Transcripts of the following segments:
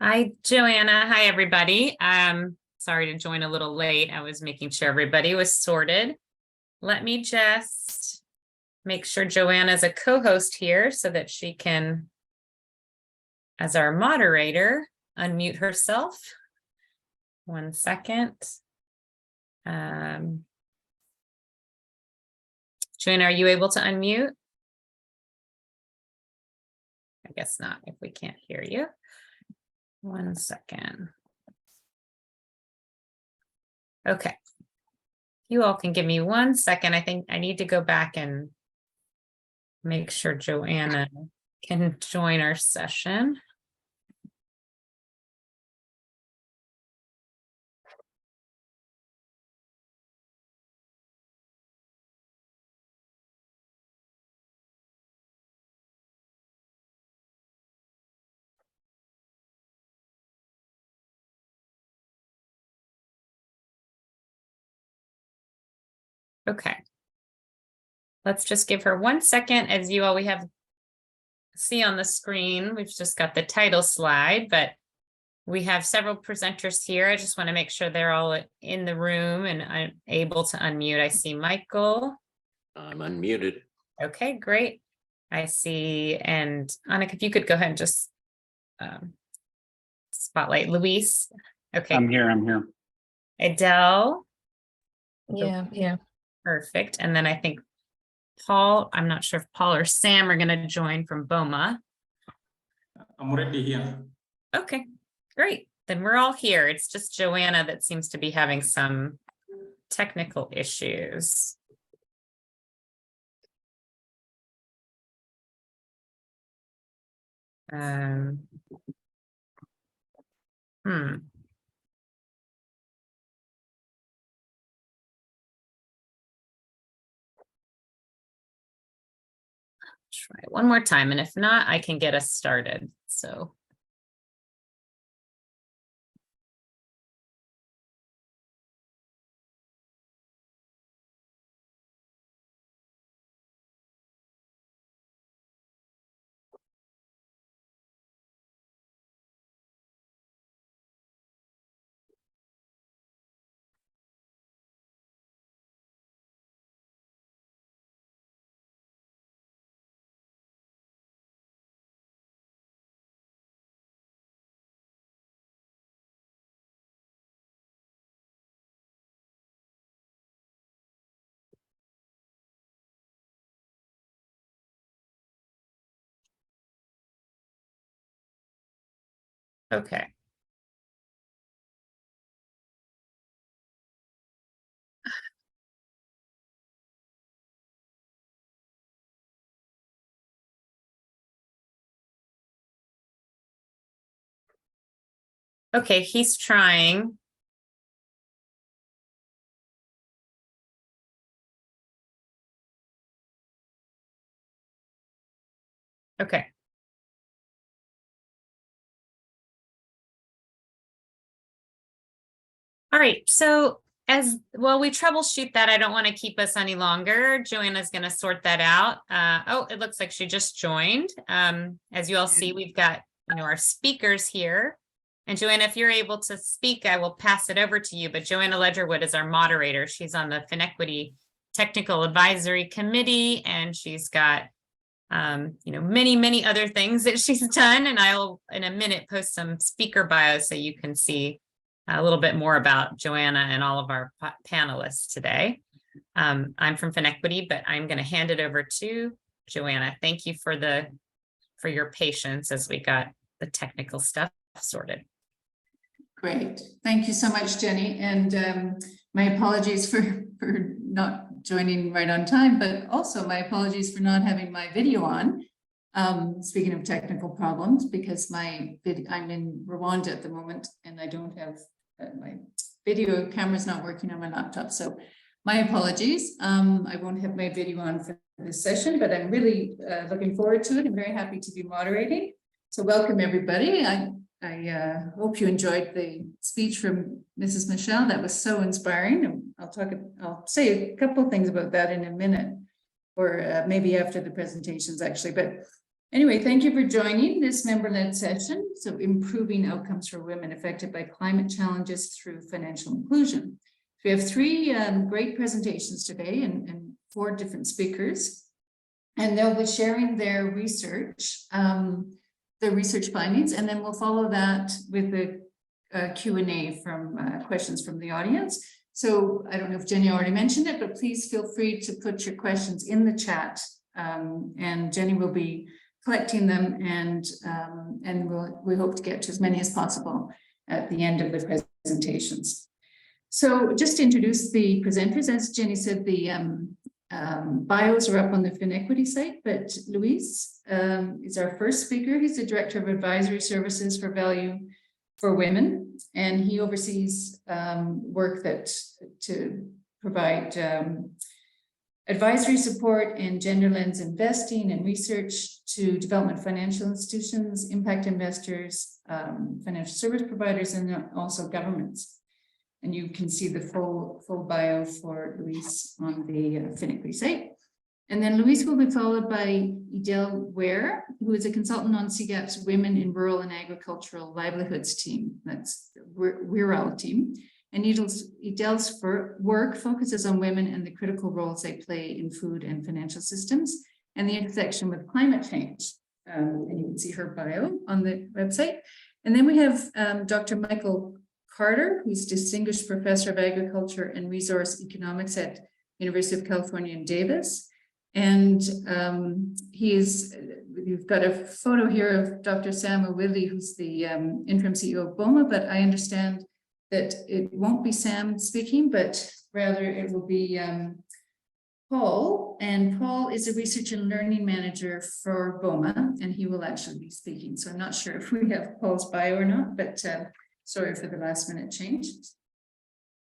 Hi, Joanna. Hi, everybody. Sorry to join a little late. I was making sure everybody was sorted. Let me just make sure Joanna's a co-host here so that she can, as our moderator, unmute herself. 1 second. Joanna, are you able to unmute? I guess not, if we can't hear you. 1 second. Okay. You all can give me 1 second. I think I need to go back and make sure Joanna can join our session. Okay. Let's just give her 1 second. As you all see on the screen, we've just got the title slide, but we have several presenters here. I just want to make sure they're all in the room and I'm able to unmute. I see Michael. I'm unmuted. Okay, great. I see, and Annika, if you could go ahead and just spotlight Luis. Okay. I'm here. Edel. Yeah. Perfect. And then I think Paul, I'm not sure if Paul or Sam are going to join from BOMA. I'm already here. Okay, great. Then we're all here. It's just Joanna that seems to be having some technical issues. Try it one more time, and if not, I can get us started. So. Okay. Okay, he's trying. Okay. All right, so as well, we troubleshoot that. I don't want to keep us any longer. Joanna's going to sort that out. Oh, it looks like she just joined. As you all see, we've got our speakers here. And Joanna, if you're able to speak, I will pass it over to you. But Joanna Ledgerwood is our moderator. She's on the FinEquity Technical Advisory Committee, and she's got many other things that she's done. And I'll, in a minute, post some speaker bios so you can see a little bit more about Joanna and all of our panelists today. I'm from FinEquity, but I'm going to hand it over to Joanna. Thank you for your patience as we got the technical stuff sorted. Great. Thank you so much, Jenny. And my apologies for not joining right on time, but also my apologies for not having my video on. Speaking of technical problems, because I'm in Rwanda at the moment and I don't have my video camera's not working on my laptop. So my apologies. I won't have my video on for this session, but I'm really looking forward to it. I'm very happy to be moderating. So welcome everybody. I hope you enjoyed the speech from Mrs. Michelle. That was so inspiring. And I'll say a couple of things about that in a minute, or maybe after the presentations actually. But Anyway, thank you for joining this member-led session. So improving outcomes for women affected by climate challenges through financial inclusion. We have three great presentations today and 4 different speakers, and they'll be sharing their research, findings, and then we'll follow that with a Q&A from questions from the audience. So I don't know if Jenny already mentioned it, but please feel free to put your questions in the chat, and Jenny will be collecting them, and we hope to get to as many as possible at the end of the presentations. So just to introduce the presenters, as Jenny said, the bios are up on the FinEquity site, but Luis is our first speaker. He's the Director of Advisory Services for Value for Women, and he oversees work to provide advisory support in gender lens investing and research to development financial institutions, impact investors, financial service providers, and also governments. And you can see the full bio for Luis on the FinEquity site. And then Luis will be followed by Edel, who is a consultant on CGAP's Women in Rural and Agricultural Livelihoods team. That's the WIRAL team. And Edel's work focuses on women and the critical roles they play in food and financial systems and the intersection with climate change. And you can see her bio on the website. And then we have Dr. Michael Carter, who's Distinguished Professor of Agriculture and Resource Economics at University of California in Davis. And we've got a photo here of Dr. Samburu, who's the interim CEO of BOMA, but I understand that it won't be Sam speaking, but rather it will be Paul. And Paul is a research and learning manager for BOMA, and he will actually be speaking. So I'm not sure if we have Paul's bio or not, but sorry for the last minute change.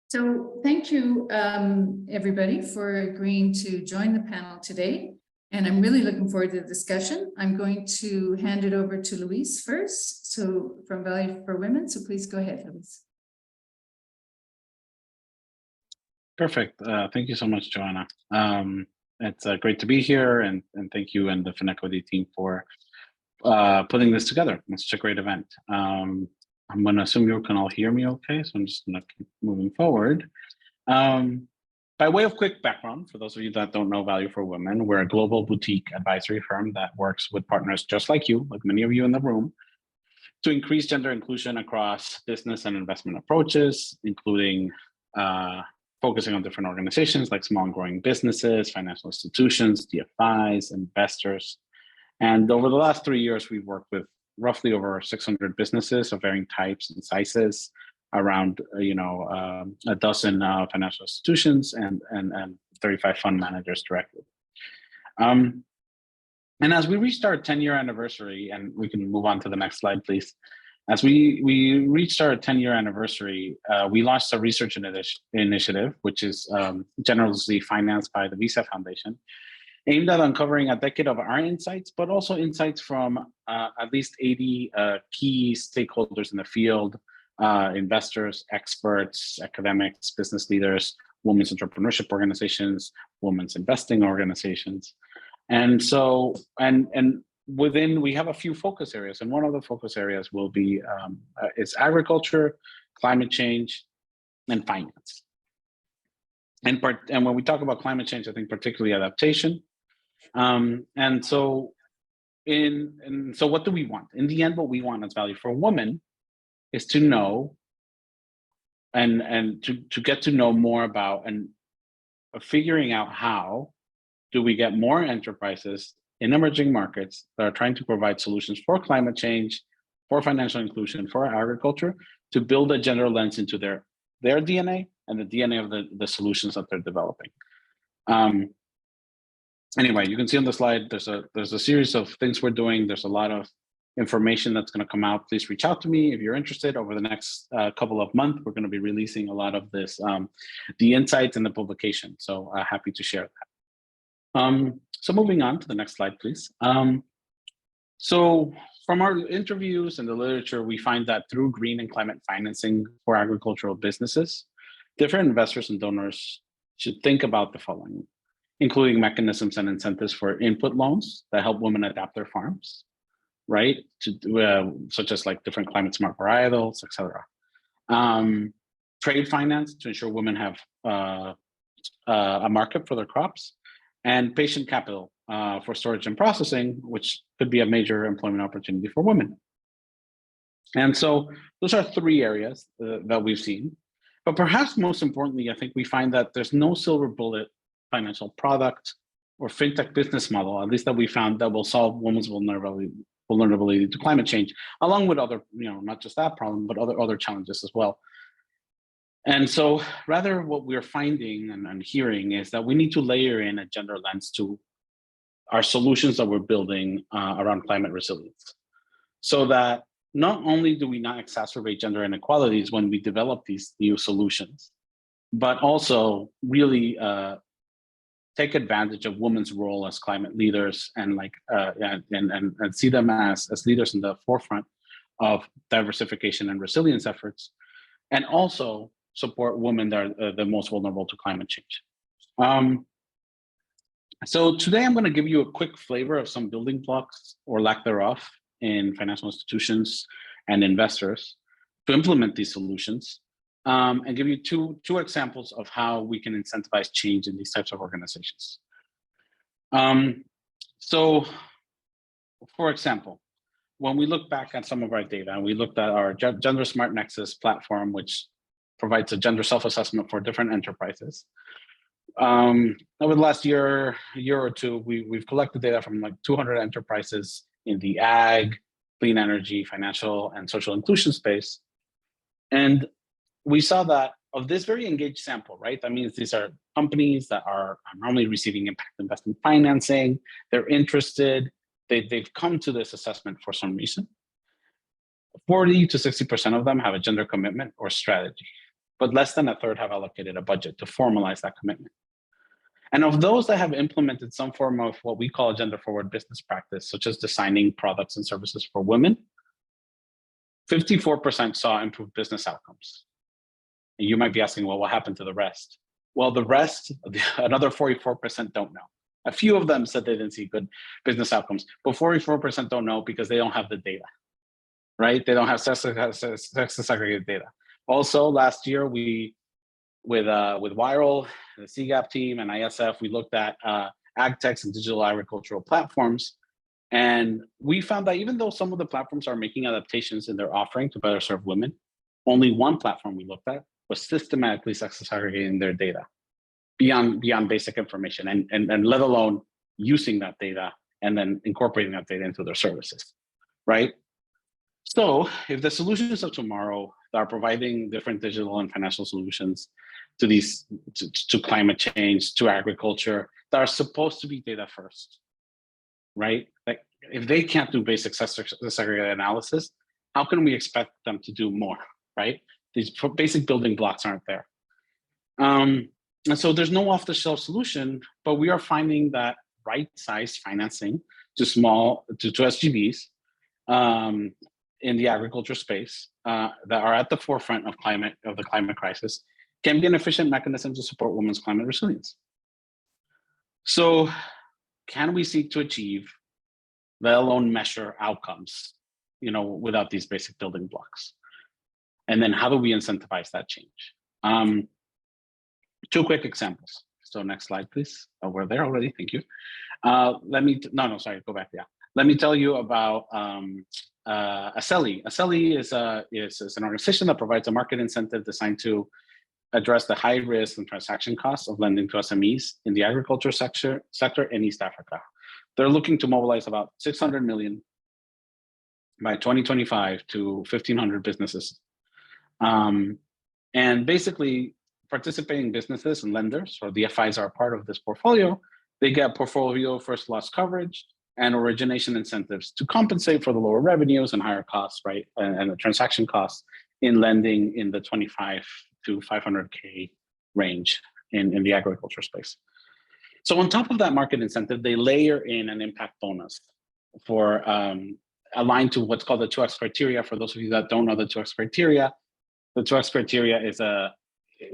So thank you, everybody, for agreeing to join the panel today. And I'm really looking forward to the discussion. I'm going to hand it over to Luis first, so from Value for Women. So please go ahead, Luis. Perfect. Thank you so much, Joanna. It's great to be here, and thank you and the FinEquity team for putting this together. It's such a great event. I'm going to assume you can all hear me okay, so I'm just going to keep moving forward. By way of quick background, for those of you that don't know Value for Women, we're a global boutique advisory firm that works with partners just like you, like many of you in the room, to increase gender inclusion across business and investment approaches, including focusing on different organizations like small and growing businesses, financial institutions, DFIs, investors. And over the last 3 years, we've worked with roughly over 600 businesses of varying types and sizes, around a dozen financial institutions and 35 fund managers directly. And as we reached our 10-year anniversary, and we can move on to the next slide, please. As we reached our 10-year anniversary, we launched a research initiative, which is generously financed by the Visa Foundation, aimed at uncovering a decade of our insights, but also insights from at least 80 key stakeholders in the field, investors, experts, academics, business leaders, women's entrepreneurship organizations, women's investing organizations. And so, and within, we have a few focus areas, and one of the focus areas will be is agriculture, climate change, and finance. And when we talk about climate change, I think particularly adaptation. And so what do we want? In the end, what we want as Value for Women is to know and to get to know more about and figuring out how do we get more enterprises in emerging markets that are trying to provide solutions for climate change, for financial inclusion, for agriculture, to build a gender lens into their DNA and the DNA of the solutions that they're developing. Anyway, you can see on the slide, there's a series of things we're doing. There's a lot of information that's going to come out. Please reach out to me if you're interested. Over the next couple of months, we're going to be releasing a lot of this, the insights and the publication. So happy to share that. So moving on to the next slide, please. So from our interviews and the literature, we find that through green and climate financing for agricultural businesses, different investors and donors should think about the following. including mechanisms and incentives for input loans that help women adapt their farms, right? Such as like different climate smart varietals, et cetera. Trade finance to ensure women have a market for their crops, and patient capital for storage and processing, which could be a major employment opportunity for women. And so those are three areas that we've seen. But perhaps most importantly, I think we find that there's no silver bullet financial product or fintech business model, at least that we found, that will solve women's vulnerability to climate change, along with other, not just that problem, but other challenges as well. And so rather what we're finding and hearing is that we need to layer in a gender lens to our solutions that we're building around climate resilience, so that not only do we not exacerbate gender inequalities when we develop these new solutions, but also really take advantage of women's role as climate leaders and see them as leaders in the forefront of diversification and resilience efforts, and also support women that are the most vulnerable to climate change. So today I'm going to give you a quick flavor of some building blocks or lack thereof in financial institutions and investors to implement these solutions, and give you two examples of how we can incentivize change in these types of organizations. So, for example, when we look back at some of our data, and we looked at our Gender Smart Nexus platform, which provides a gender self-assessment for different enterprises. Over the last year or two, we've collected data from like 200 enterprises in the ag, clean energy, financial, and social inclusion space. And we saw that of this very engaged sample, right? That means these are companies that are normally receiving impact investment financing. They're interested. They've come to this assessment for some reason. 40 to 60% of them have a gender commitment or strategy, but less than a third have allocated a budget to formalize that commitment. And of those that have implemented some form of what we call a gender forward business practice, such as designing products and services for women, 54% saw improved business outcomes. And you might be asking, well, what happened to the rest? Well, the rest, another 44% don't know. A few of them said they didn't see good business outcomes, but 44% don't know because they don't have the data, right? They don't have sex disaggregated data. Also, last year, with WIRAL, the CGAP team, and ISF, we looked at ag techs and digital agricultural platforms. And we found that even though some of the platforms are making adaptations in their offering to better serve women, only one platform we looked at was systematically sex disaggregating their data beyond basic information, and let alone using that data and then incorporating that data into their services, right? So if the solutions of tomorrow that are providing different digital and financial solutions to these, to climate change, to agriculture, that are supposed to be data first, right? Like if they can't do basic disaggregated analysis, how can we expect them to do more, right? These basic building blocks aren't there. And so there's no off-the-shelf solution, but we are finding that right-sized financing to SGBs in the agriculture space that are at the forefront of the climate crisis can be an efficient mechanism to support women's climate resilience. So can we seek to achieve, let alone measure outcomes, without these basic building blocks? And then how do we incentivize that change? Two quick examples. So next slide, please. Oh, we're there already, thank you. Sorry, go back, yeah. Let me tell you about Aceli. Aceli is an organization that provides a market incentive designed to address the high risk and transaction costs of lending to SMEs in the agriculture sector in East Africa. They're looking to mobilize about 600 million by 2025 to 1,500 businesses. And basically, participating businesses and lenders, or the FIs, are part of this portfolio. They get portfolio first loss coverage and origination incentives to compensate for the lower revenues and higher costs, right? And the transaction costs in lending in the 25 to 500K range in the agriculture space. So on top of that market incentive, they layer in an impact bonus for aligned to what's called the 2X criteria. For those of you that don't know the 2X criteria, the 2X criteria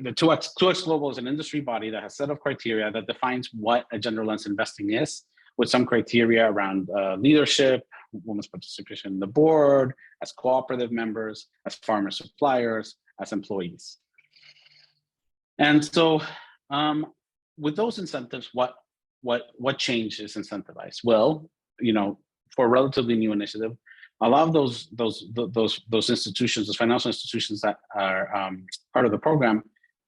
the 2X Global is an industry body that has a set of criteria that defines what a gender lens investing is, with some criteria around leadership, women's participation in the board, as cooperative members, as farmer suppliers, as employees. And so with those incentives, what change is incentivized? Well, for a relatively new initiative, a lot of those institutions, those financial institutions that are part of the program,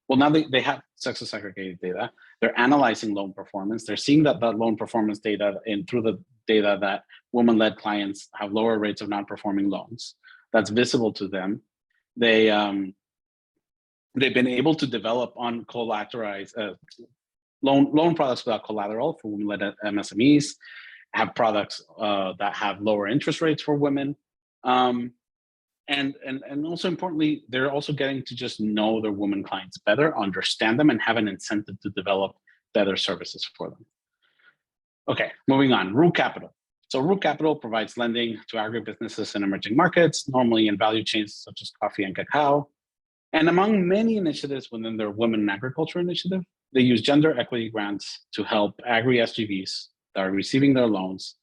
well, now they have sex segregated data. They're analyzing loan performance. They're seeing that loan performance data and through the data that women-led clients have lower rates of non-performing loans. That's visible to them. They've been able to develop uncollateralized loan products without collateral for women-led MSMEs, have products that have lower interest rates for women. And also importantly, they're also getting to just know their women clients better, understand them, and have an incentive to develop better services for them. Okay, moving on, Rural Capital. So Rural Capital provides lending to agribusinesses in emerging markets, normally in value chains such as coffee and cacao. And among many initiatives within their Women in Agriculture initiative, they use gender equity grants to help agri-SGVs that are receiving their loans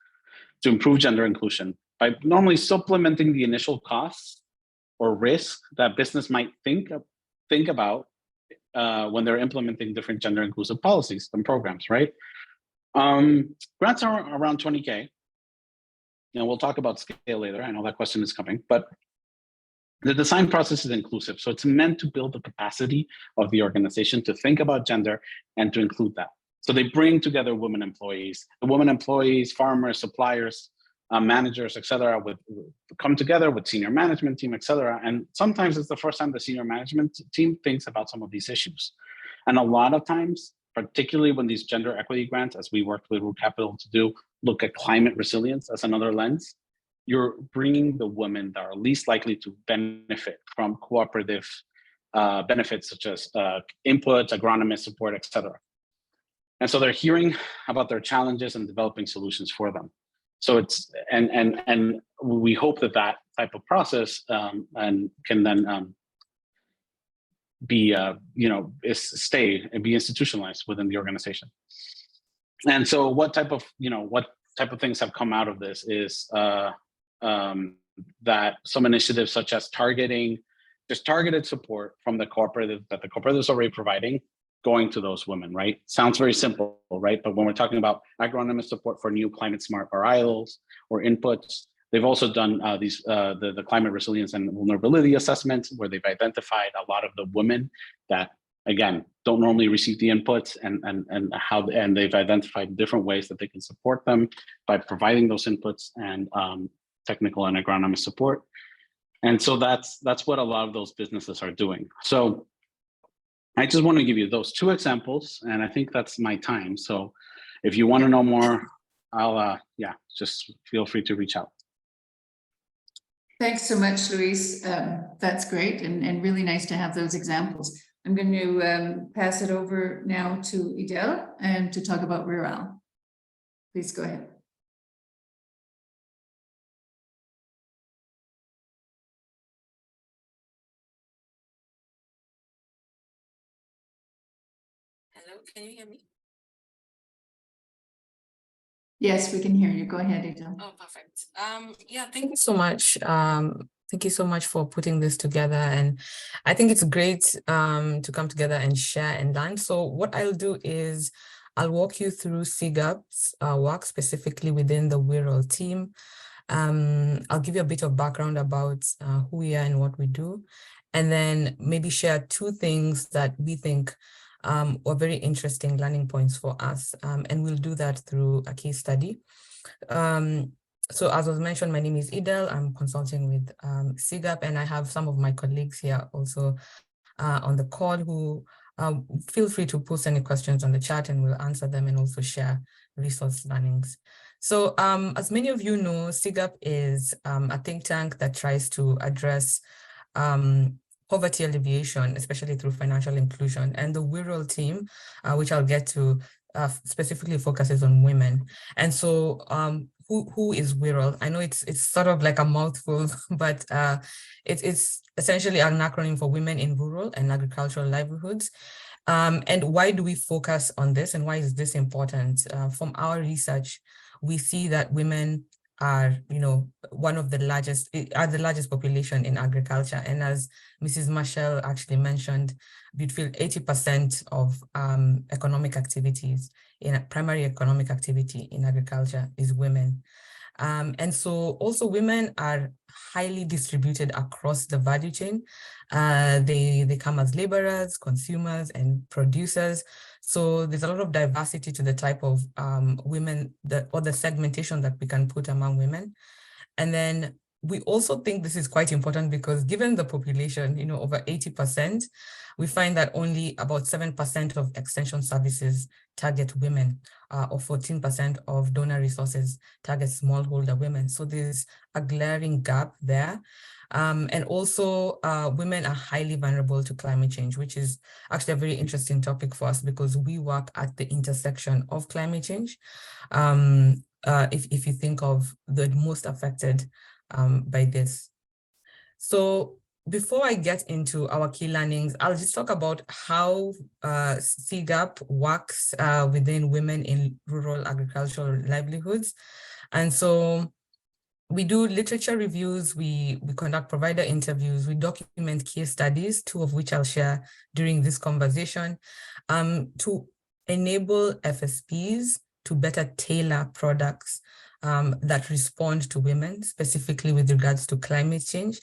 to improve gender inclusion by normally supplementing the initial costs or risk that business might think about when they're implementing different gender inclusive policies and programs, right? Grants are around 20K. And we'll talk about scale later. I know that question is coming, but the design process is inclusive. So it's meant to build the capacity of the organization to think about gender and to include that. So they bring together women employees, farmers, suppliers, managers, et cetera, come together with senior management team, et cetera. And sometimes it's the first time the senior management team thinks about some of these issues. And a lot of times, particularly when these gender equity grants, as we worked with Rural Capital to do, look at climate resilience as another lens, you're bringing the women that are least likely to benefit from cooperative benefits such as inputs, agronomist support, et cetera. And so they're hearing about their challenges and developing solutions for them. So it's, and we hope that type of process and can then be, stay and be institutionalized within the organization. And so what type of things have come out of this is that some initiatives such as targeted support from the cooperative that the cooperative is already providing, going to those women, right? Sounds very simple, right? But when we're talking about agronomist support for new climate smart varietals or inputs, they've also done the climate resilience and vulnerability assessments where they've identified a lot of the women that, again, don't normally receive the inputs and they've identified different ways that they can support them by providing those inputs and technical and agronomist support. And so that's what a lot of those businesses are doing. So I just want to give you those two examples, and I think that's my time. So if you want to know more, I'll, just feel free to reach out. Thanks so much, Luis. That's great and really nice to have those examples. I'm going to pass it over now to Edel and to talk about WIRAL. Please go ahead. Hello, can you hear me? Yes, we can hear you. Go ahead, Edel. Oh, perfect. Yeah, thank you so much. Thank you so much for putting this together. And I think it's great to come together and share and learn. So what I'll do is I'll walk you through CGAP's work specifically within the WIRAL team. I'll give you a bit of background about who we are and what we do, and then maybe share two things that we think were very interesting learning points for us. And we'll do that through a case study. So as was mentioned, my name is Edel. I'm consulting with CGAP, and I have some of my colleagues here also on the call who feel free to post any questions on the chat and we'll answer them and also share resource learnings. So as many of you know, CGAP is a think tank that tries to address poverty alleviation, especially through financial inclusion. And the WIRAL team, which I'll get to, specifically focuses on women. And so who is WIRAL? I know it's sort of like a mouthful, but it's essentially an acronym for Women in Rural and Agricultural Livelihoods. And why do we focus on this, and why is this important? From our research, we see that women are, one of the largest population in agriculture. And as Mrs. Marshall actually mentioned, between 80% of economic activities, primary economic activity in agriculture is women. And so also women are highly distributed across the value chain. They come as laborers, consumers, and producers. So there's a lot of diversity to the type of women or the segmentation that we can put among women. And then we also think this is quite important because given the population, over 80%, we find that only about 7% of extension services target women, or 14% of donor resources target smallholder women. So there's a glaring gap there. And also women are highly vulnerable to climate change, which is actually a very interesting topic for us because we work at the intersection of climate change. If you think of the most affected by this. So before I get into our key learnings, I'll just talk about how CGAP works within women in rural agricultural livelihoods. And so we do literature reviews, we conduct provider interviews, we document case studies, 2 of which I'll share during this conversation, to enable FSPs to better tailor products that respond to women, specifically with regards to climate change.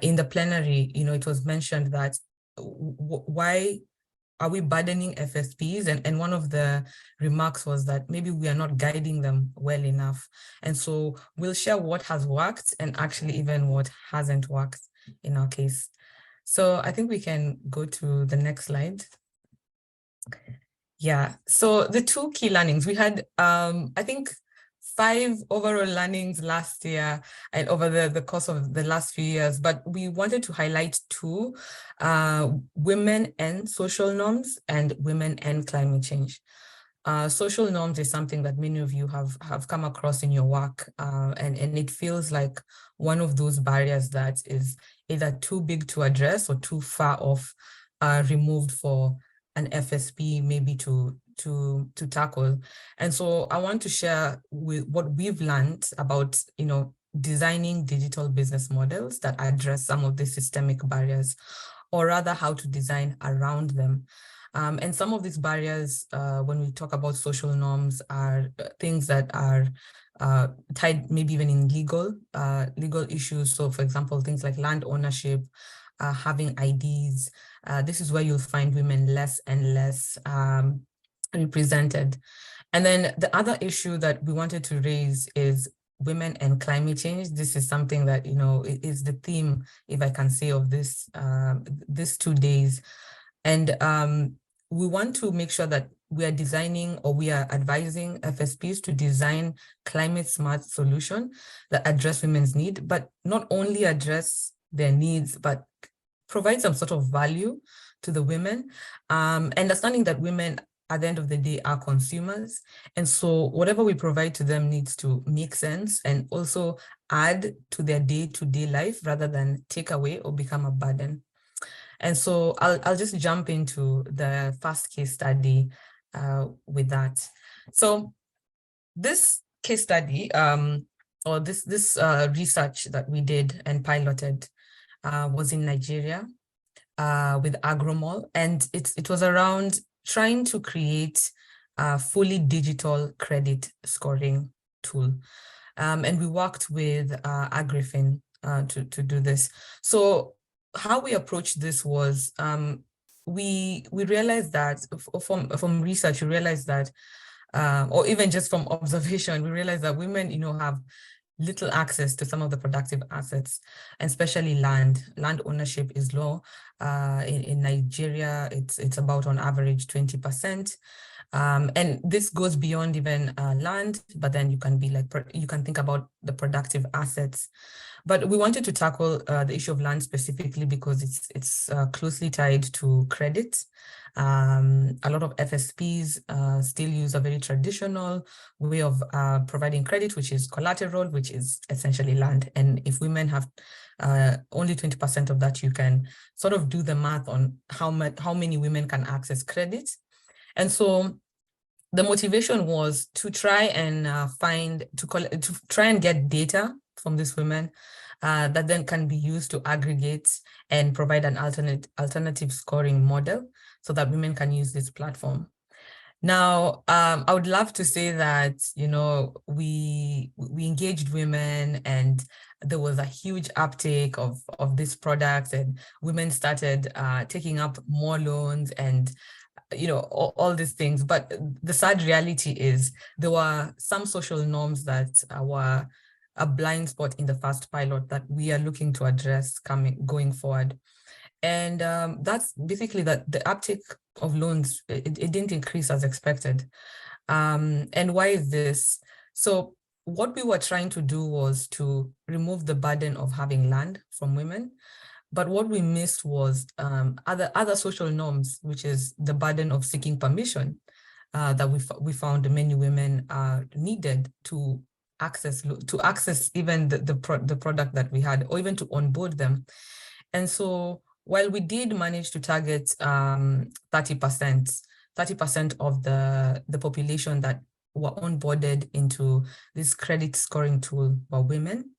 In the plenary, it was mentioned that why are we burdening FSPs? And one of the remarks was that maybe we are not guiding them well enough. And so we'll share what has worked and actually even what hasn't worked in our case. So I think we can go to the next slide. Yeah, so the 2 key learnings, we had, I think, 5 overall learnings last year and over the course of the last few years, but we wanted to highlight 2, women and social norms and women and climate change. Social norms is something that many of you have come across in your work, and it feels like one of those barriers that is either too big to address or too far off, removed for an FSP maybe to tackle. And so I want to share with what we've learned about, designing digital business models that address some of the systemic barriers, or rather how to design around them. And some of these barriers, when we talk about social norms, are things that are tied maybe even in legal issues. So for example, things like land ownership, having IDs. This is where you'll find women less and less represented. And then the other issue that we wanted to raise is women and climate change. This is something that, is the theme, if I can say, of this 2 days. And we want to make sure that we are designing, or we are advising FSPs to design climate smart solutions that address women's need, but not only address their needs, but provide some sort of value to the women, understanding that women at the end of the day are consumers. And so whatever we provide to them needs to make sense and also add to their day-to-day life rather than take away or become a burden. And so I'll just jump into the first case study with that. So this case study, or this research that we did and piloted was in Nigeria with Agromol, and it was around trying to create a fully digital credit scoring tool. And we worked with Agrifin to do this. So how we approached this was, we realized that from research, we realized that, or even just from observation, we realized that women, have little access to some of the productive assets, and especially land. Land ownership is low. In Nigeria, it's about on average 20%. And this goes beyond even land, but then you can be like, you can think about the productive assets. But we wanted to tackle the issue of land specifically because it's closely tied to credit. A lot of FSPs still use a very traditional way of providing credit, which is collateral, which is essentially land. And if women have only 20% of that, you can sort of do the math on how many women can access credit. And so the motivation was to try and try and get data from these women that then can be used to aggregate and provide an alternative scoring model so that women can use this platform. Now, I would love to say that, you know, we engaged women and there was a huge uptake of this product, and women started taking up more loans and, you know, all these things. But the sad reality is there were some social norms that were a blind spot in the first pilot that we are looking to address going forward. And that's basically that the uptake of loans, it didn't increase as expected. And why is this? So what we were trying to do was to remove the burden of having land from women. But what we missed was other social norms, which is the burden of seeking permission that we found many women needed to access even the product that we had, or even to onboard them. And so while we did manage to target 30% of the population that were onboarded into this credit scoring tool were women,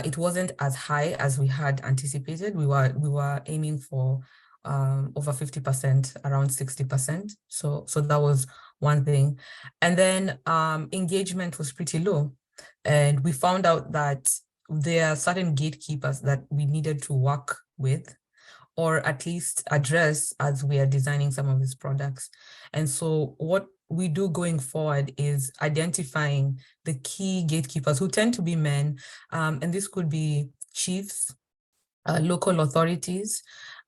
it wasn't as high as we had anticipated. We were aiming for over 50%, around 60%. So that was one thing. And then engagement was pretty low. And we found out that there are certain gatekeepers that we needed to work with, or at least address as we are designing some of these products. And so what we do going forward is identifying the key gatekeepers who tend to be men, and this could be chiefs, local authorities,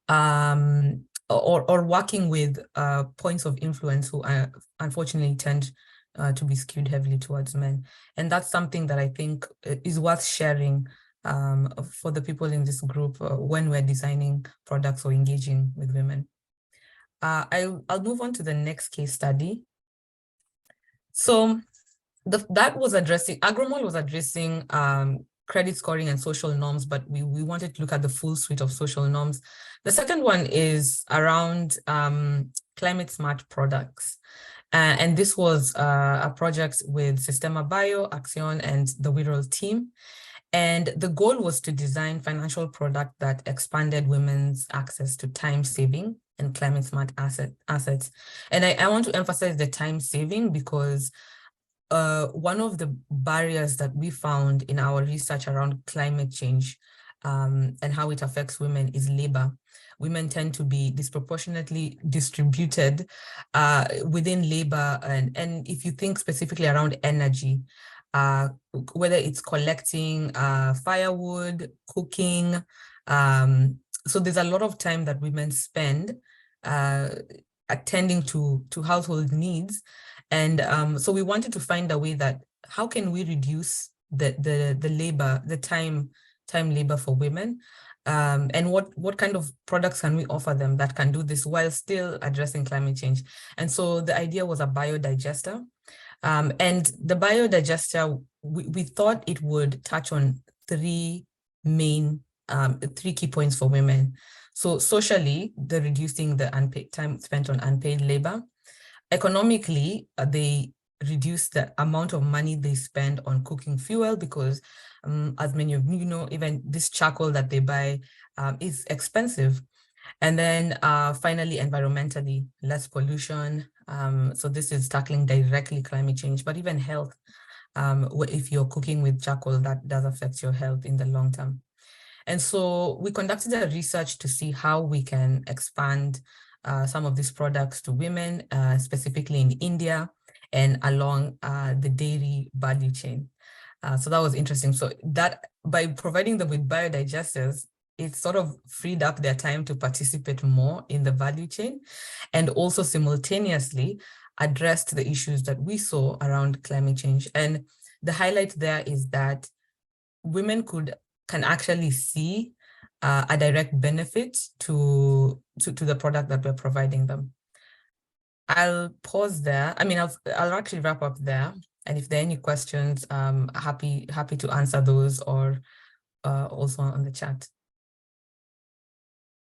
or working with points of influence who unfortunately tend to be skewed heavily towards men. And that's something that I think is worth sharing for the people in this group when we're designing products or engaging with women. I'll move on to the next case study. So that was addressing, Agromol was addressing credit scoring and social norms, but we wanted to look at the full suite of social norms. The second one is around climate smart products. And this was a project with Sistema Bio, Action, and the WIRAL team. And the goal was to design financial product that expanded women's access to time saving and climate smart assets. And I want to emphasize the time saving because one of the barriers that we found in our research around climate change and how it affects women is labor. Women tend to be disproportionately distributed within labor. And if you think specifically around energy, whether it's collecting firewood, cooking, so there's a lot of time that women spend attending to household needs. And so we wanted to find a way that how can we reduce the labor, the time labor for women, and what kind of products can we offer them that can do this while still addressing climate change. And so the idea was a biodigester. And the biodigester, we thought it would touch on three key points for women. So socially, the reducing the unpaid time spent on unpaid labor. Economically, they reduce the amount of money they spend on cooking fuel because, as many of you know, even this charcoal that they buy is expensive. And then finally, environmentally, less pollution. So this is tackling directly climate change, but even health. If you're cooking with charcoal, that does affect your health in the long term. And so we conducted a research to see how we can expand some of these products to women, specifically in India and along the dairy value chain. So that was interesting. So that by providing them with biodigesters, it sort of freed up their time to participate more in the value chain and also simultaneously addressed the issues that we saw around climate change. And the highlight there is that women can actually see a direct benefit to the product that we're providing them. I'll pause there. I mean, I'll actually wrap up there. And if there are any questions, happy to answer those, or also on the chat.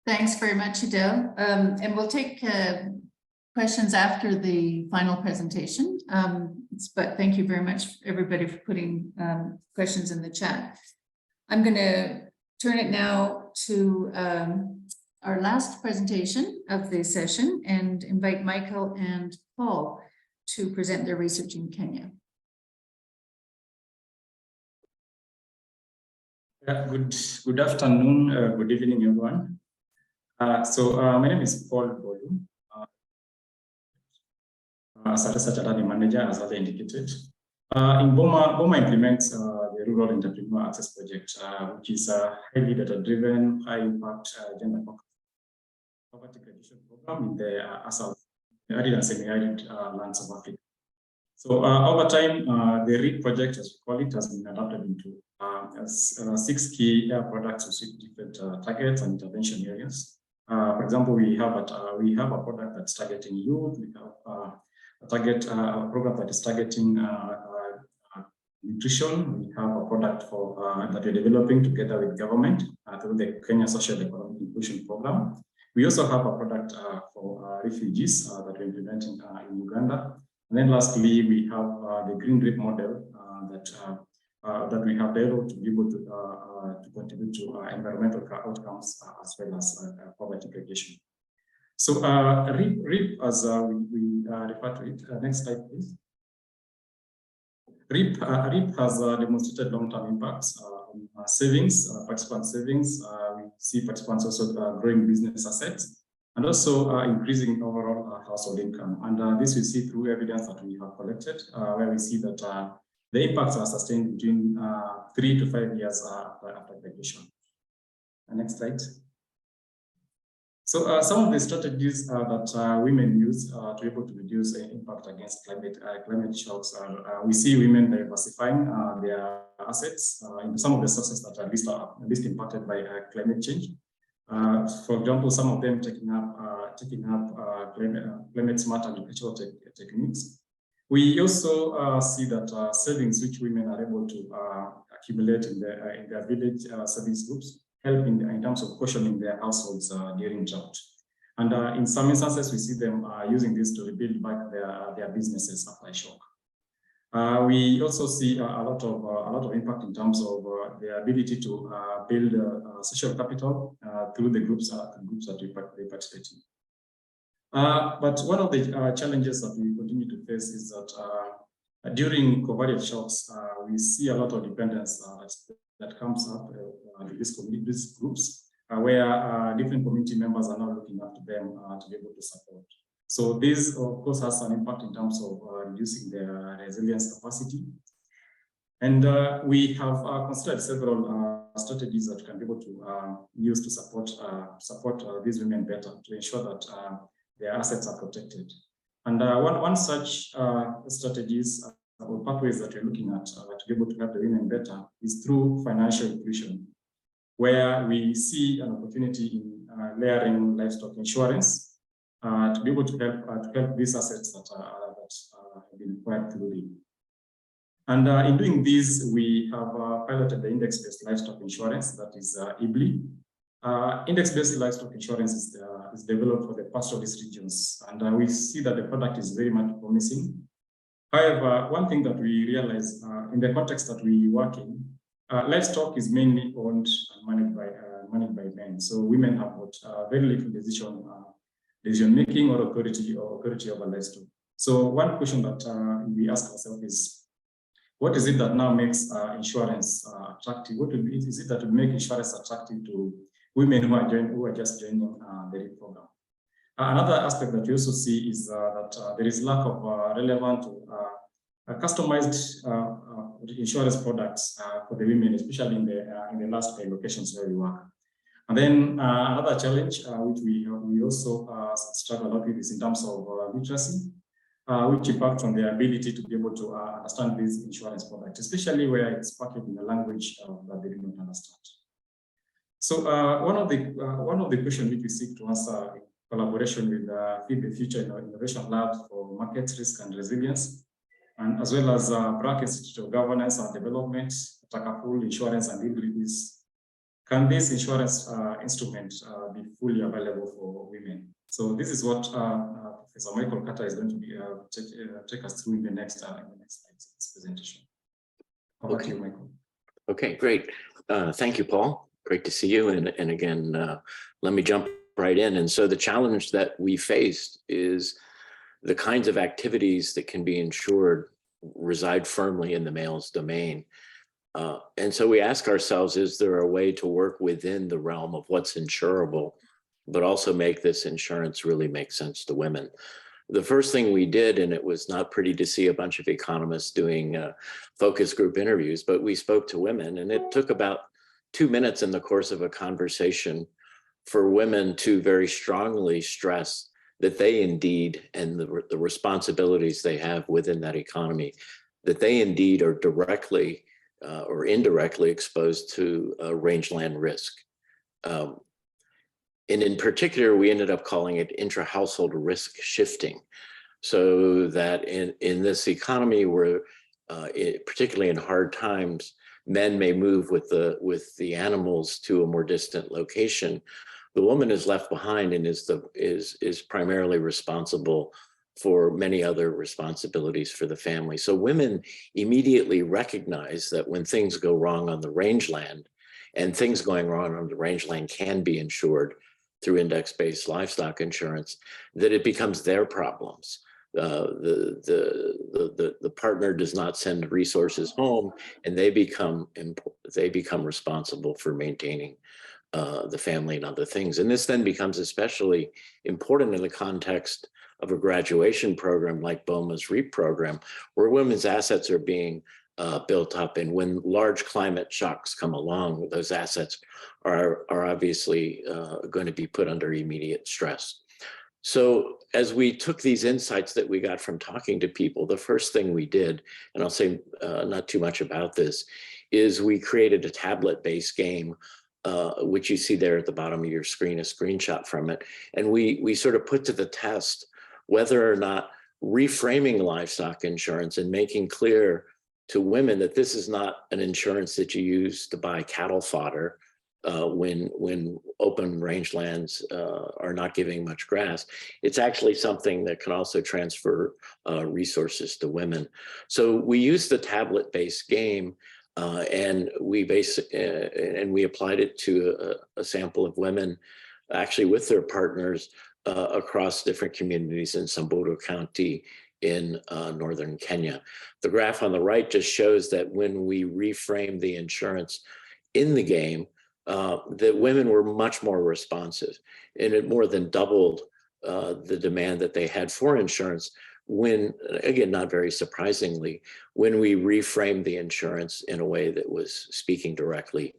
Thanks very much, Edel. And we'll take questions after the final presentation. But thank you very much, everybody, for putting questions in the chat. I'm going to turn it now to our last presentation of the session and invite Michael and Paul to present their research in Kenya. Good afternoon, good evening, everyone. My name is Paul Bolu. As a research manager, as I indicated. In BOMA implements the Rural Entrepreneur Access Project, which is a highly data-driven, high-impact, gender-focused poverty reduction program in the arid and semi-arid lands of Africa. So over time, the REAP project, as we call it, has been adapted into 6 key products with different targets and intervention areas. For example, we have a product that's targeting youth. We have a program that is targeting nutrition. We have a product that we're developing together with government through the Kenya Social Economic Inclusion Program. We also have a product for refugees that we're implementing in Uganda. And then lastly, we have the Green REAP model that we have developed to be able to contribute to environmental outcomes as well as poverty reduction. So REAP, as we refer to it, next slide, please. REAP has demonstrated long-term impacts on savings, participant savings. We see participants also growing business assets and also increasing overall household income. And this we see through evidence that we have collected, where we see that the impacts are sustained between 3 to 5 years after graduation. Next slide. So some of the strategies that women use to be able to reduce impact against climate shocks are, we see women diversifying their assets into some of the sources that are least impacted by climate change. For example, some of them taking up climate smart agricultural techniques. We also see that savings which women are able to accumulate in their village savings groups help in terms of cushioning their households during drought. And in some instances, we see them using this to rebuild back their businesses after a shock. We also see a lot of impact in terms of their ability to build social capital through the groups that they participate in. But one of the challenges that we continue to face is that during covariate shocks, we see a lot of dependence that comes up with these groups, where different community members are now looking up to them to be able to support. So this, of course, has an impact in terms of reducing their resilience capacity. And we have considered several strategies that can be able to use to support these women better, to ensure that their assets are protected. And one such strategies or pathways that we're looking at to be able to help the women better is through financial inclusion, where we see an opportunity in layering livestock insurance to be able to help these assets that have been acquired through REAP. And in doing this, we have piloted the index-based livestock insurance, that is IBLI. Index-based livestock insurance is developed for the pastoralist regions, and we see that the product is very much promising. However, one thing that we realize in the context that we work in, livestock is mainly owned and managed by men. So women have got very little decision making or authority over livestock. So one question that we ask ourselves is, what is it that now makes insurance attractive? What is it that would make insurance attractive to women who are just joining the REAP program? Another aspect that we also see is that there is lack of relevant, customized insurance products for the women, especially in the last locations where we work. And then another challenge which we also struggle a lot with is in terms of literacy. which impacts on their ability to be able to understand these insurance products, especially where it's packaged in a language that they do not understand. So one of the questions which we seek to answer in collaboration with Feed the Future Innovation Labs for Market Risk and Resilience, and as well as BRAC Institute of Governance and Development, Takaful Insurance and Livelihoods, can this insurance instrument be fully available for women? So this is what Professor Michael Carter is going to be take us through in the next slides of this presentation. Over to you, Michael. Okay, great. Thank you, Paul. Great to see you. And again, let me jump right in. And so the challenge that we faced is the kinds of activities that can be insured reside firmly in the male's domain. And so we ask ourselves, is there a way to work within the realm of what's insurable, but also make this insurance really make sense to women? The first thing we did, and it was not pretty to see a bunch of economists doing focus group interviews, but we spoke to women, and it took about 2 minutes in the course of a conversation for women to very strongly stress that they indeed, and the responsibilities they have within that economy, that they indeed are directly or indirectly exposed to rangeland risk. And in particular, we ended up calling it intra-household risk shifting, so that in this economy where, particularly in hard times, men may move with the animals to a more distant location, the woman is left behind and is primarily responsible for many other responsibilities for the family. So women immediately recognize that when things go wrong on the rangeland, and things going wrong on the rangeland can be insured through index-based livestock insurance, that it becomes their problems. The partner does not send resources home, and they become responsible for maintaining the family and other things. And this then becomes especially important in the context of a graduation program like BOMA's REAP program, where women's assets are being built up. And when large climate shocks come along, those assets are obviously going to be put under immediate stress. So as we took these insights that we got from talking to people, the first thing we did, and I'll say not too much about this, is we created a tablet-based game, which you see there at the bottom of your screen, a screenshot from it. And we sort of put to the test whether or not reframing livestock insurance and making clear to women that this is not an insurance that you use to buy cattle fodder when open rangelands are not giving much grass. It's actually something that can also transfer resources to women. So we used the tablet-based game and we applied it to a sample of women, actually with their partners across different communities in Samburu County in northern Kenya. The graph on the right just shows that when we reframed the insurance in the game, that women were much more responsive, and it more than doubled the demand that they had for insurance when, again, not very surprisingly, when we reframed the insurance in a way that was speaking directly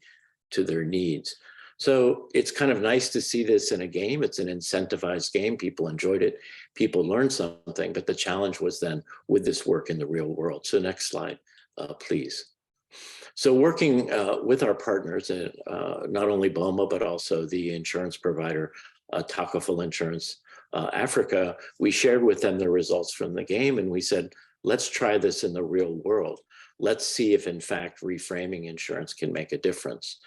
to their needs. So it's kind of nice to see this in a game. It's an incentivized game. People enjoyed it. People learned something, but the challenge was then, would this work in the real world? So next slide, please. So working with our partners, not only BOMA, but also the insurance provider, Takaful Insurance Africa, we shared with them the results from the game, and we said, let's try this in the real world. Let's see if, in fact, reframing insurance can make a difference.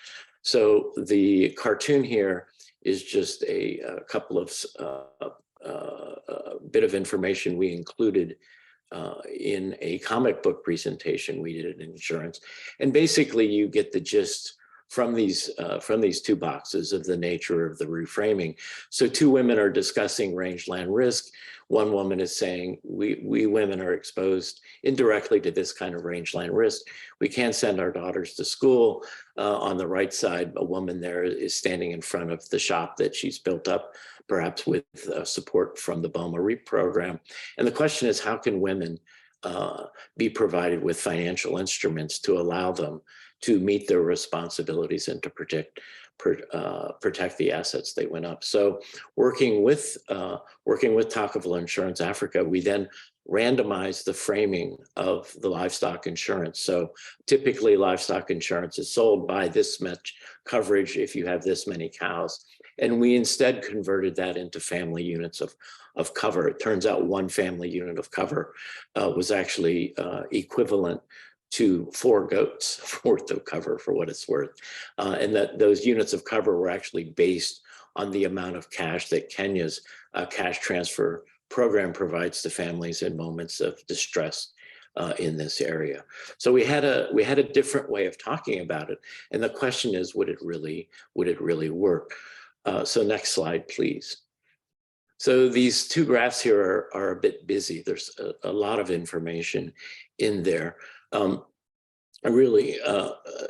So the cartoon here is just a couple of bit of information we included in a comic book presentation we did in insurance. And basically you get the gist from these 2 boxes of the nature of the reframing. So 2 women are discussing rangeland risk. One woman is saying, we women are exposed indirectly to this kind of rangeland risk. We can't send our daughters to school. On the right side, a woman there is standing in front of the shop that she's built up, perhaps with support from the BOMA REAP program. And the question is, how can women be provided with financial instruments to allow them to meet their responsibilities and to protect the assets they went up. So working with Tocqueville Insurance Africa, we then randomized the framing of the livestock insurance. So typically livestock insurance is sold by this much coverage if you have this many cows. And we instead converted that into family units of cover. It turns out one family unit of cover was actually equivalent to 4 goats worth of cover, for what it's worth. And that those units of cover were actually based on the amount of cash that Kenya's cash transfer program provides to families in moments of distress in this area. So we had a different way of talking about it. And the question is, would it really work? So next slide, please. So these 2 graphs here are a bit busy. There's a lot of information in there.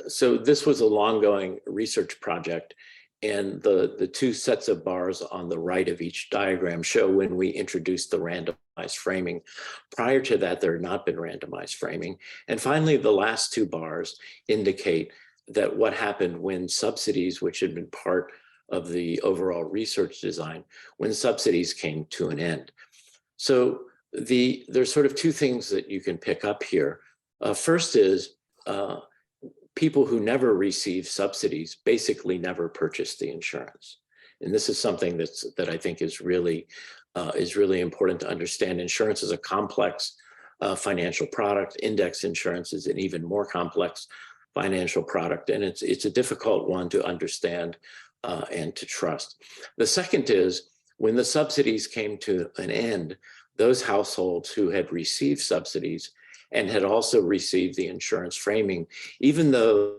So this was a long-going research project, and the 2 sets of bars on the right of each diagram show when we introduced the randomized framing. Prior to that, there had not been randomized framing. And finally, the last 2 bars indicate that what happened when subsidies, which had been part of the overall research design, when subsidies came to an end. So there's sort of 2 things that you can pick up here. First is people who never receive subsidies basically never purchase the insurance. And this is something that I think is really important to understand. Insurance is a complex financial product. Index insurance is an even more complex financial product, and it's a difficult one to understand and to trust. The second is, when the subsidies came to an end, those households who had received subsidies and had also received the insurance framing, even though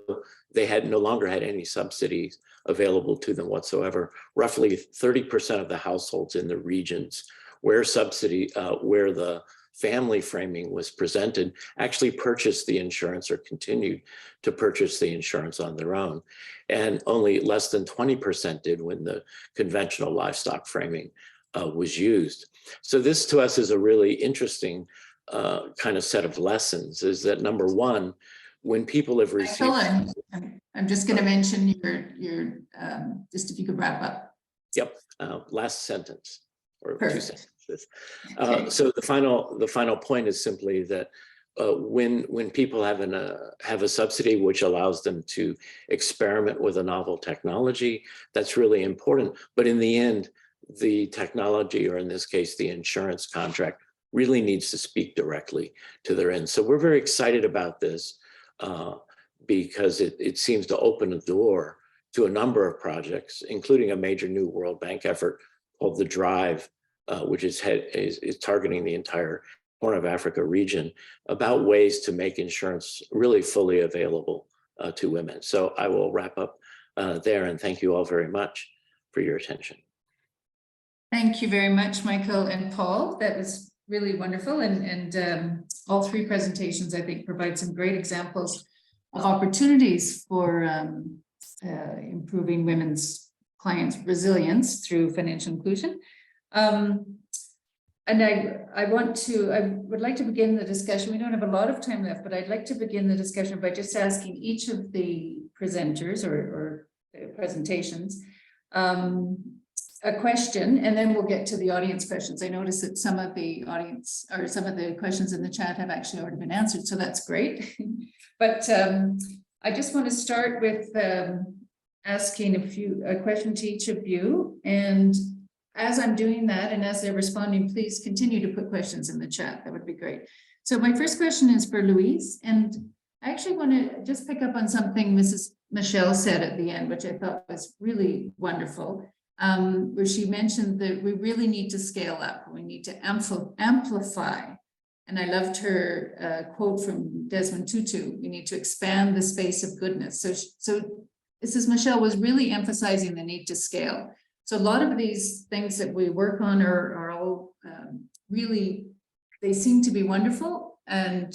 they had no longer had any subsidies available to them whatsoever, roughly 30% of the households in the regions where where the family framing was presented actually purchased the insurance or continued to purchase the insurance on their own. And only less than 20% did when the conventional livestock framing was used. So this to us is a really interesting kind of set of lessons, is that number one, when people have received— I'm just going to mention your just if you could wrap up. Yep, last sentence or Perfect. 2 sentences. Okay. So the final point is simply that when people have a subsidy which allows them to experiment with a novel technology, that's really important. But in the end, the technology, or in this case, the insurance contract, really needs to speak directly to their end. So we're very excited about this because it seems to open a door to a number of projects, including a major new World Bank effort called the DRIVE, which is targeting the entire Horn of Africa region, about ways to make insurance really fully available to women. So I will wrap up there, and thank you all very much for your attention. Thank you very much, Michael and Paul. That was really wonderful. And all 3 presentations, I think, provide some great examples of opportunities for improving women's clients' resilience through financial inclusion. And I would like to begin the discussion. We don't have a lot of time left, but I'd like to begin the discussion by just asking each of the presenters or presentations a question, and then we'll get to the audience questions. I noticed that some of the audience, or some of the questions in the chat, have actually already been answered, so that's great. But I just want to start with asking a question to each of you, and as I'm doing that, and as they're responding, please continue to put questions in the chat. That would be great. So my first question is for Louise, and I actually want to just pick up on something Mrs. Michelle said at the end, which I thought was really wonderful, where she mentioned that we really need to scale up. We need to amplify. And I loved her quote from Desmond Tutu: we need to expand the space of goodness. So Mrs. Michelle was really emphasizing the need to scale. So a lot of these things that we work on are all really, they seem to be wonderful and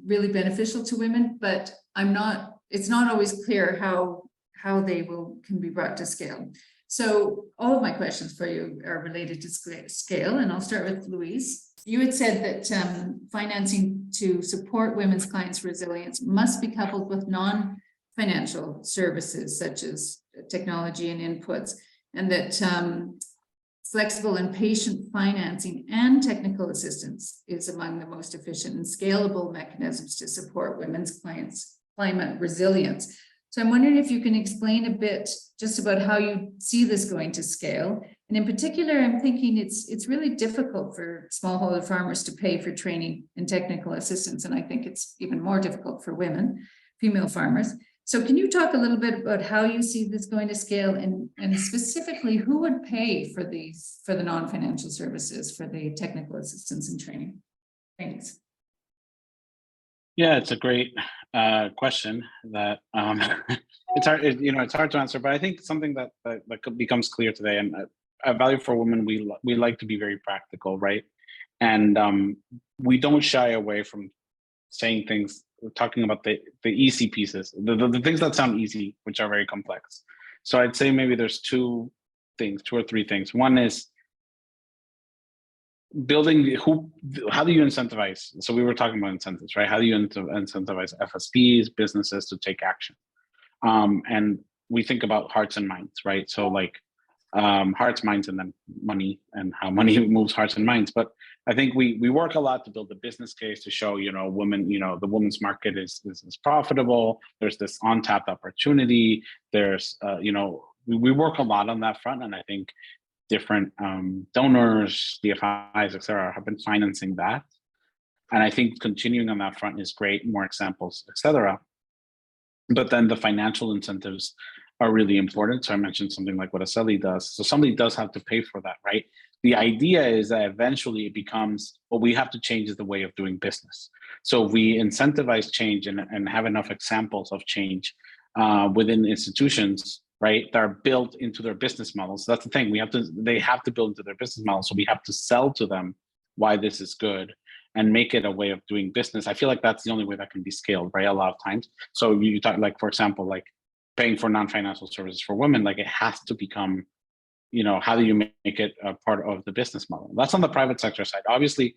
really beneficial to women, but it's not always clear how they can be brought to scale. So all of my questions for you are related to scale, and I'll start with Louise. You had said that financing to support women's clients' resilience must be coupled with non-financial services such as technology and inputs, and that flexible and patient financing and technical assistance is among the most efficient and scalable mechanisms to support women's clients' climate resilience. So I'm wondering if you can explain a bit just about how you see this going to scale. And in particular, I'm thinking it's really difficult for smallholder farmers to pay for training and technical assistance. And I think it's even more difficult for women, female farmers. So can you talk a little bit about how you see this going to scale, and specifically who would pay for the non-financial services, for the technical assistance and training? Thanks. Yeah, it's a great question that it's hard, it's hard to answer, but I think something that becomes clear today, and at Value for Women, we like to be very practical, right? And we don't shy away from saying things, talking about the easy pieces, the things that sound easy, which are very complex. So I'd say maybe there's two or three things. One is building how do you incentivize? So we were talking about incentives, right? How do you incentivize FSPs, businesses to take action? And we think about hearts and minds, right? So like hearts, minds, and then money, and how money moves hearts and minds. But I think we work a lot to build a business case to show, women, the women's market is profitable. There's this untapped opportunity. There's, we work a lot on that front. And I think different donors, DFIs, et cetera, have been financing that. And I think continuing on that front is great, more examples, et cetera. But then the financial incentives are really important. So I mentioned something like what Aseli does. So somebody does have to pay for that, right? The idea is that eventually it becomes, what we have to change is the way of doing business. So we incentivize change and have enough examples of change within institutions, right, that are built into their business models. So that's the thing, they have to build into their business model. So we have to sell to them why this is good and make it a way of doing business. I feel like that's the only way that can be scaled, right, a lot of times. So you talk, like, for example, like paying for non-financial services for women, like it has to become, how do you make it a part of the business model? That's on the private sector side. Obviously,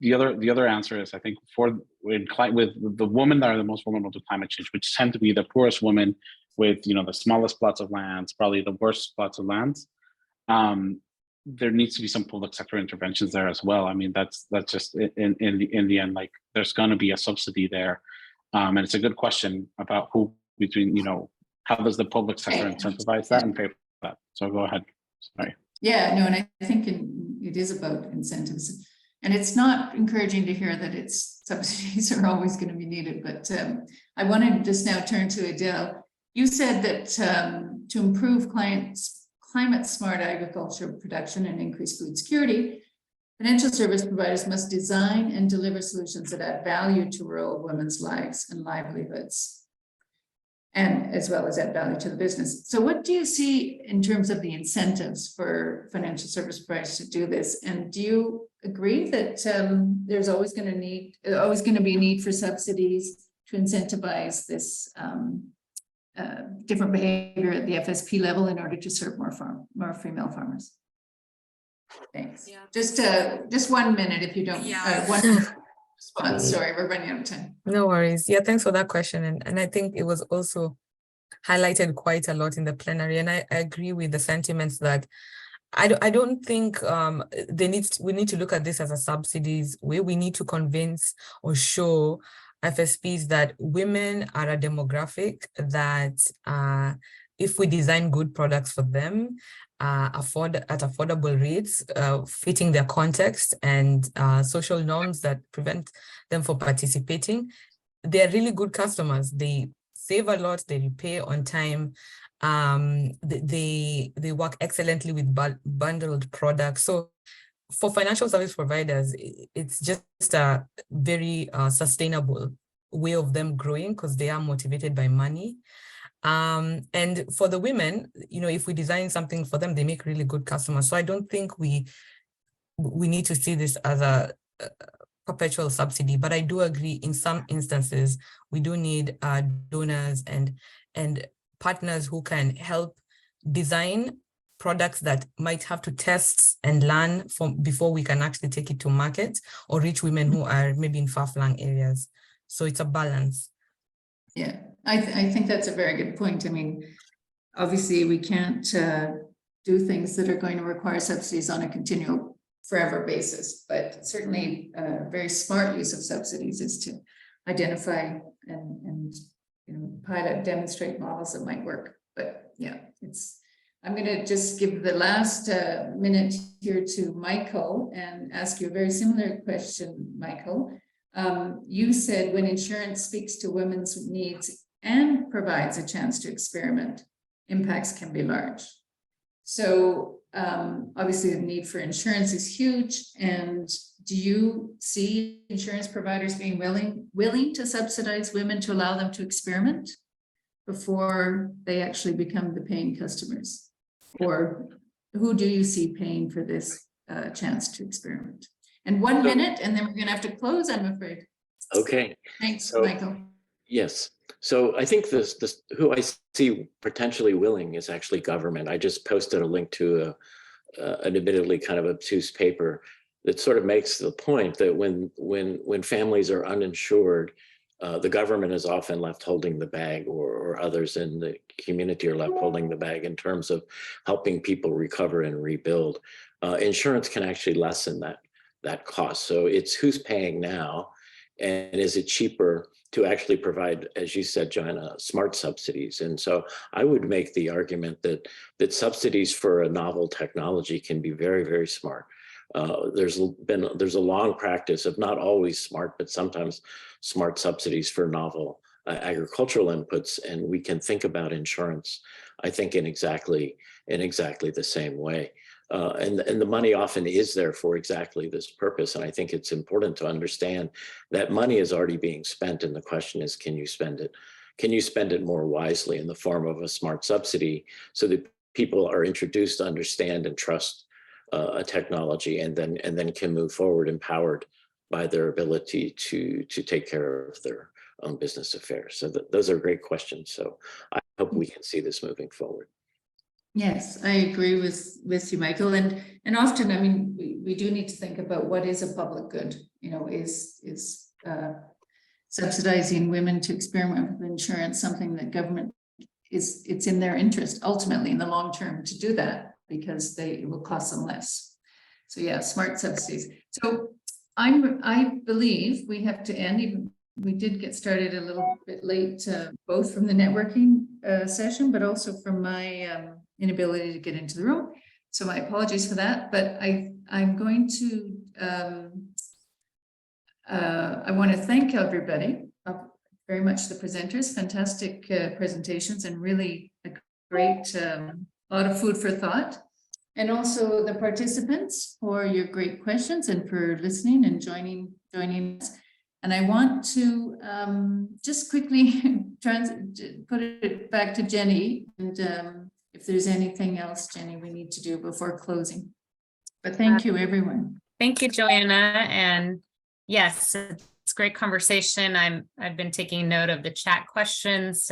the other answer is, I think, with the women that are the most vulnerable to climate change, which tend to be the poorest women with, the smallest plots of lands, probably the worst plots of lands. There needs to be some public sector interventions there as well. I mean, that's just in the end, like there's going to be a subsidy there, and it's a good question about who between, how does the public sector incentivize that and pay for that? So go ahead. Sorry. Yeah, no, and I think it is about incentives, and it's not encouraging to hear that subsidies are always going to be needed. But I wanted to just now turn to Edel. You said that to improve climate smart agriculture production and increase food security, financial service providers must design and deliver solutions that add value to rural women's lives and livelihoods, and as well as add value to the business. So what do you see in terms of the incentives for financial service providers to do this? And do you agree that there's always going to be a need for subsidies to incentivize this different behavior at the FSP level in order to serve more female farmers? Thanks. Yeah. Just 1 minute, if you don't. Yeah. One response. Sorry, we're running out of time. No worries. Yeah, thanks for that question. And I think it was also highlighted quite a lot in the plenary. And I agree with the sentiments that I don't think we need to look at this as a subsidies way. We need to convince or show FSPs that women are a demographic that if we design good products for them, at affordable rates, fitting their context and social norms that prevent them from participating, they're really good customers. They save a lot, they repay on time, they work excellently with bundled products. So for financial service providers, it's just a very sustainable way of them growing because they are motivated by money. And for the women, if we design something for them, they make really good customers. So I don't think we need to see this as a perpetual subsidy, but I do agree in some instances, we do need donors and partners who can help design products that might have to test and learn before we can actually take it to market or reach women who are maybe in far-flung areas. So it's a balance. Yeah, I think that's a very good point. I mean, obviously we can't do things that are going to require subsidies on a continual forever basis, but certainly a very smart use of subsidies is to identify and pilot, demonstrate models that might work. But yeah, I'm going to just give the last minute here to Michael and ask you a very similar question, Michael. You said when insurance speaks to women's needs and provides a chance to experiment, impacts can be large. So obviously the need for insurance is huge. And do you see insurance providers being willing to subsidize women to allow them to experiment before they actually become the paying customers? Or who do you see paying for this chance to experiment? And 1 minute, and then we're going to have to close, I'm afraid. Okay. Thanks, Michael. Yes. So I think who I see potentially willing is actually government. I just posted a link to an admittedly kind of obtuse paper that sort of makes the point that when families are uninsured, the government is often left holding the bag, or others in the community are left holding the bag in terms of helping people recover and rebuild. Insurance can actually lessen that cost. So it's who's paying now, and is it cheaper to actually provide, as you said, Joanna, smart subsidies? And so I would make the argument that subsidies for a novel technology can be very, very smart. There's a long practice of not always smart, but sometimes smart subsidies for novel agricultural inputs, and we can think about insurance, I think, in exactly the same way. And the money often is there for exactly this purpose. And I think it's important to understand that money is already being spent. And the question is, can you spend it? Can you spend it more wisely in the form of a smart subsidy so that people are introduced to understand and trust a technology, and then can move forward empowered by their ability to take care of their own business affairs? So those are great questions. So I hope we can see this moving forward. Yes, I agree with you, Michael. And often, I mean, we do need to think about what is a public good. Is subsidizing women to experiment with insurance something that government it's in their interest ultimately in the long term to do that, because it will cost them less. So yeah, smart subsidies. So I believe we have to end. Even we did get started a little bit late, both from the networking session, but also from my inability to get into the room. So my apologies for that. But I'm going to I want to thank everybody, very much the presenters, fantastic presentations, and really a great lot of food for thought. And also the participants for your great questions and for listening and joining us. And I want to just quickly put it back to Jenny, and if there's anything else, Jenny, we need to do before closing. But thank you, everyone. Thank you, Joanna. And yes, it's great conversation. I've been taking note of the chat questions. So